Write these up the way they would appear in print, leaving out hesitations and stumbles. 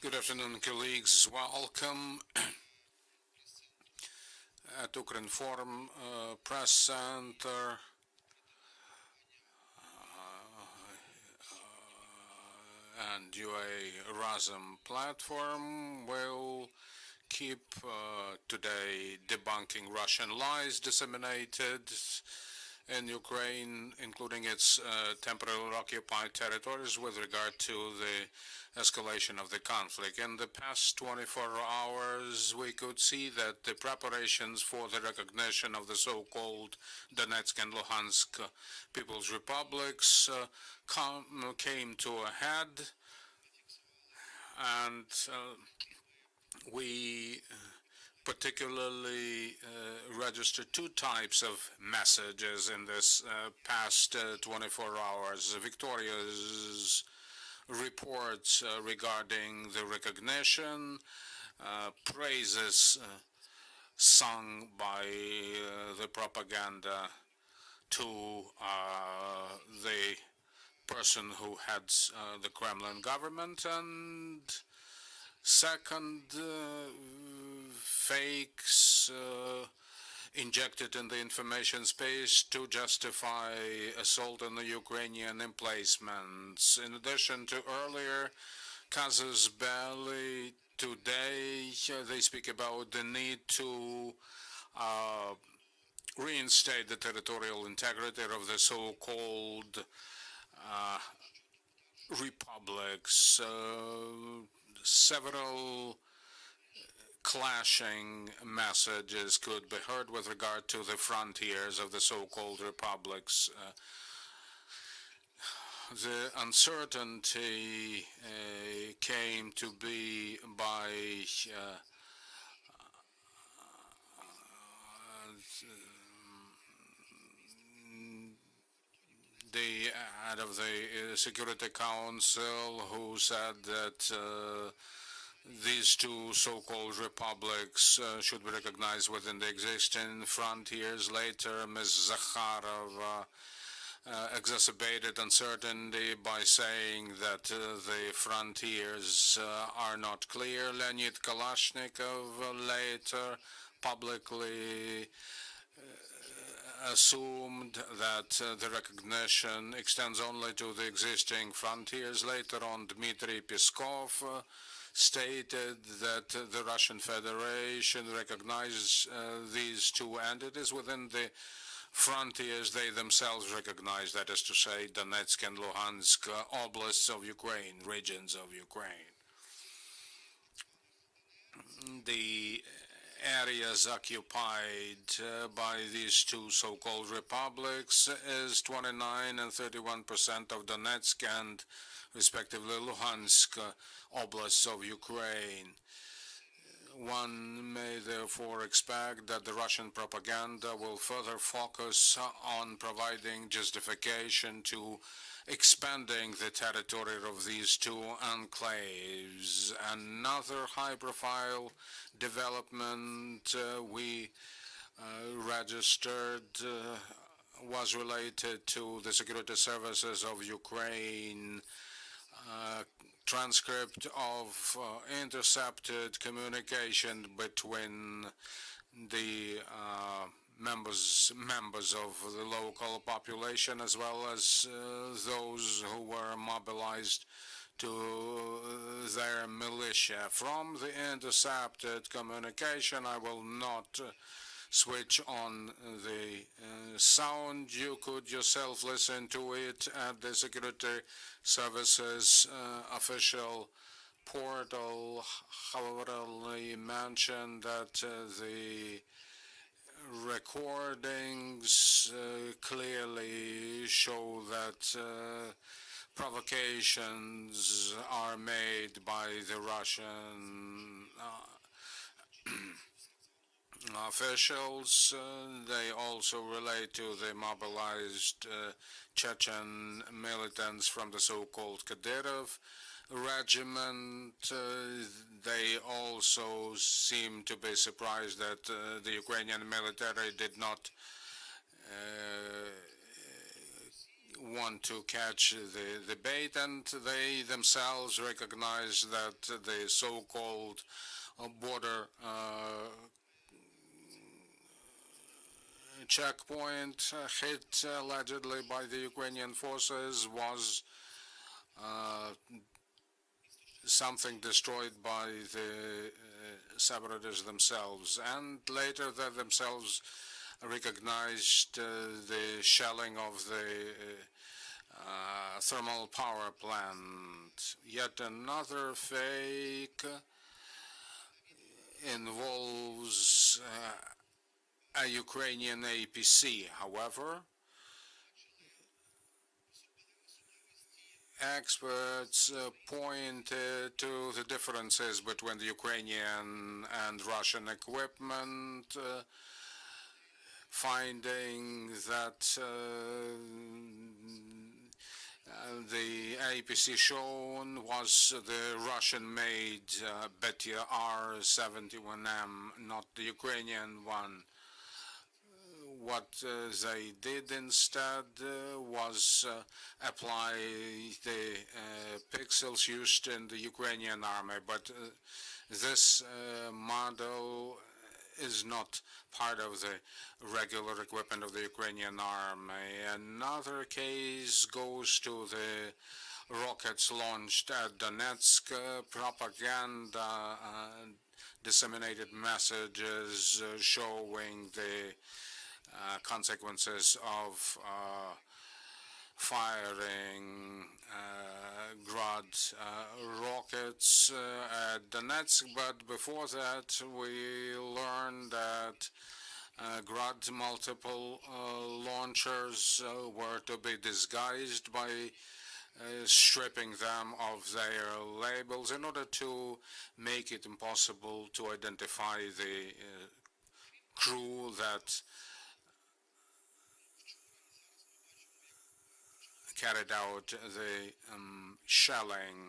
Good afternoon, colleagues. Welcome at Ukrinform Press Center. And UA Razum platform will keep today debunking Russian lies disseminated in Ukraine, including its temporarily occupied territories, with regard to the escalation of the conflict. In the past 24 hours, we could see that the preparations for the recognition of the so-called Donetsk and Luhansk People's Republics came to a head, and we particularly registered two types of messages in this past 24 hours. Victoria's reports regarding the recognition, praises sung by the propaganda to the person who heads the Kremlin government, and second, fakes injected in the information space to justify assault on the Ukrainian emplacements. In addition to earlier casus belli, today they speak about the need to reinstate the territorial integrity of the so-called republics. Several clashing messages could be heard with regard to the frontiers of the so-called republics. The uncertainty came to be by the head of the Security Council, who said that these two so-called republics should be recognized within the existing frontiers. Later, Ms. Zakharova exacerbated uncertainty by saying that the frontiers are not clear. Leonid Kalashnikov later publicly assumed that the recognition extends only to the existing frontiers. Later on, Dmitry Peskov stated that the Russian Federation recognizes these two entities within the frontiers they themselves recognize, that is to say, Donetsk and Luhansk oblasts of Ukraine, regions of Ukraine. The areas occupied by these two so-called republics is 29% and 31% of Donetsk and respectively Luhansk oblasts of Ukraine. One may therefore expect that the Russian propaganda will further focus on providing justification to expanding the territory of these two enclaves. Another high-profile development we registered was related to the security services of Ukraine. Transcript of intercepted communication between the members of the local population, as well as those who were mobilized to their militia. From the intercepted communication, I will not switch on the sound. You could yourself listen to it at the Security Services official portal. However, I mentioned that the recordings clearly show that provocations are made by the Russian officials. They also relate to the mobilized Chechen militants from the so-called Kadyrov regiment. They also seem to be surprised that the Ukrainian military did not want to catch the bait, and they themselves recognize that the so-called border checkpoint hit allegedly by the Ukrainian forces was uh, something destroyed by the separatists themselves, and later they themselves recognized the shelling of the thermal power plant. Yet another fake involves a Ukrainian APC. However, experts pointed to the differences between the Ukrainian and Russian equipment, finding that the APC shown was the Russian-made Betia R71M, not the Ukrainian one. What they did instead was apply the pixels used in the Ukrainian army, but this model is not part of the regular equipment of the Ukrainian army. Another case goes to the rockets launched at Donetsk. Propaganda disseminated messages showing the consequences of firing Grad rockets at Donetsk, but before that we learned that Grad multiple launchers were to be disguised by stripping them of their labels in order to make it impossible to identify the crew that carried out the shelling.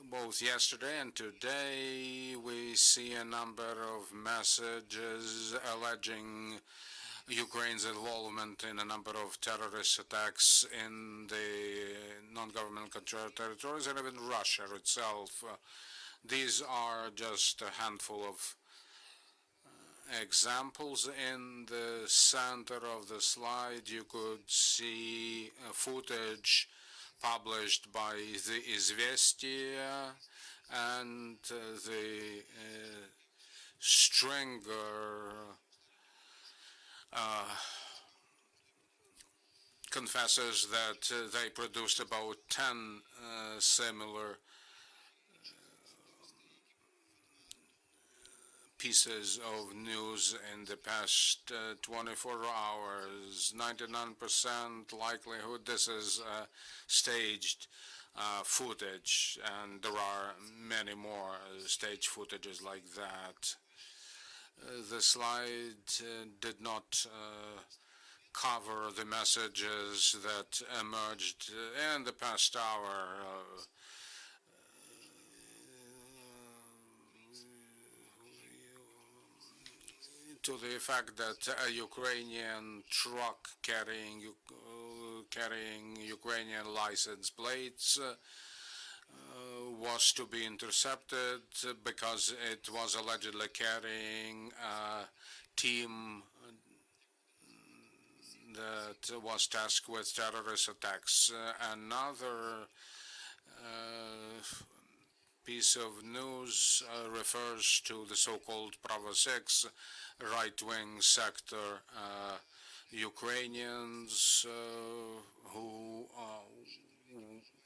Both yesterday and today we see a number of messages alleging Ukraine's involvement in a number of terrorist attacks in the non-government controlled territories and even Russia itself. These are just a handful of examples. In the center of the slide you could see footage published by the Izvestia and the Stringer confesses that they produced about 10 similar pieces of news in the past 24 hours. 99% likelihood this is staged footage, and there are many more staged footages like that. The slide did not cover the messages that emerged in the past hour. To the fact that a Ukrainian truck carrying Ukrainian license plates was to be intercepted because it was allegedly carrying a team that was tasked with terrorist attacks. Another piece of news refers to the so-called Bravo 6 right-wing sector Ukrainians who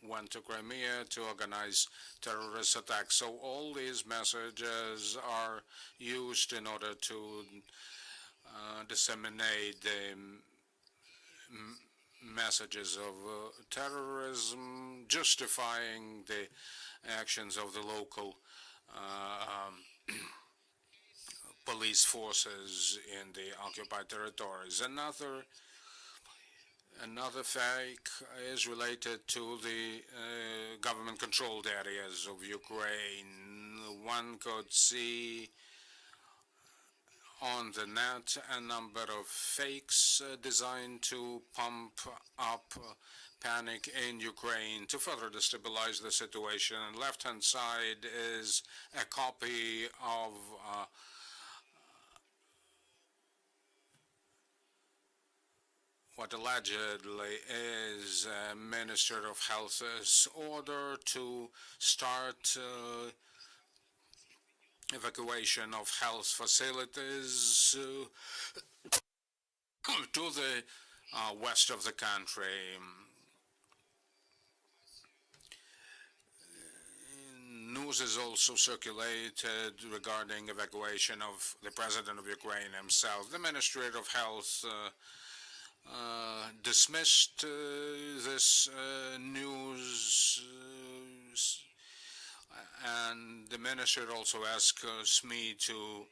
went to Crimea to organize terrorist attacks. So all these messages are used in order to disseminate the messages of terrorism, justifying the actions of the local police forces in the occupied territories. Another fake is related to the government-controlled areas of Ukraine. One could see on the net a number of fakes designed to pump up panic in Ukraine to further destabilize the situation. On the left-hand side is a copy of what allegedly is a Minister of Health's order to start evacuation of health facilities to the west of the country. News is also circulated regarding evacuation of the president of Ukraine himself. The Ministry of Health dismissed this news, and the minister also asks me to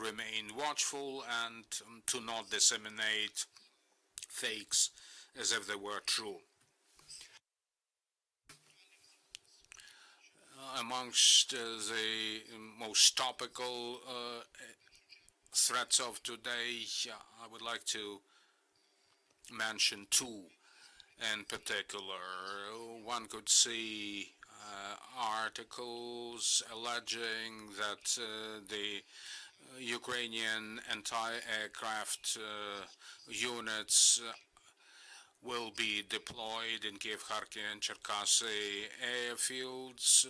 remain watchful and to not disseminate fakes as if they were true. Amongst the most topical threats of today, I would like to mention two in particular. One could see articles alleging that the Ukrainian anti-aircraft units will be deployed in Kiev, Kharkiv, and Cherkasy airfields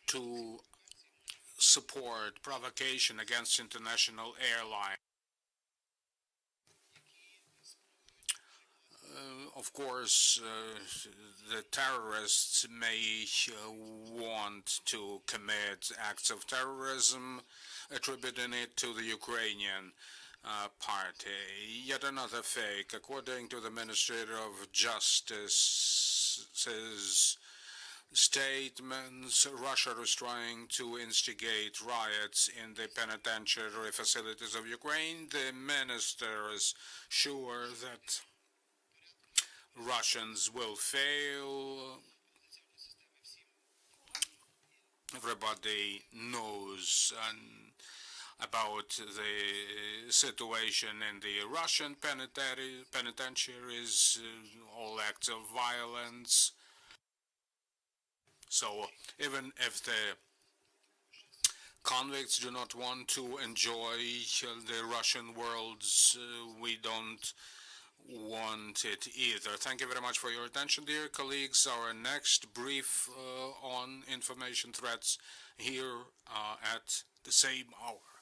to support provocation against international airlines. Of course, the terrorists may want to commit acts of terrorism, attributing it to the Ukrainian party. Yet another fake. According to the Ministry of Justice's statements, Russia is trying to instigate riots in the penitentiary facilities of Ukraine. The minister is sure that Russians will fail. Everybody knows about the situation in the Russian penitentiaries, all acts of violence. So even if the convicts do not want to enjoy the Russian worlds, we don't want it either. Thank you very much for your attention, dear colleagues. Our next brief on information threats here at the same hour.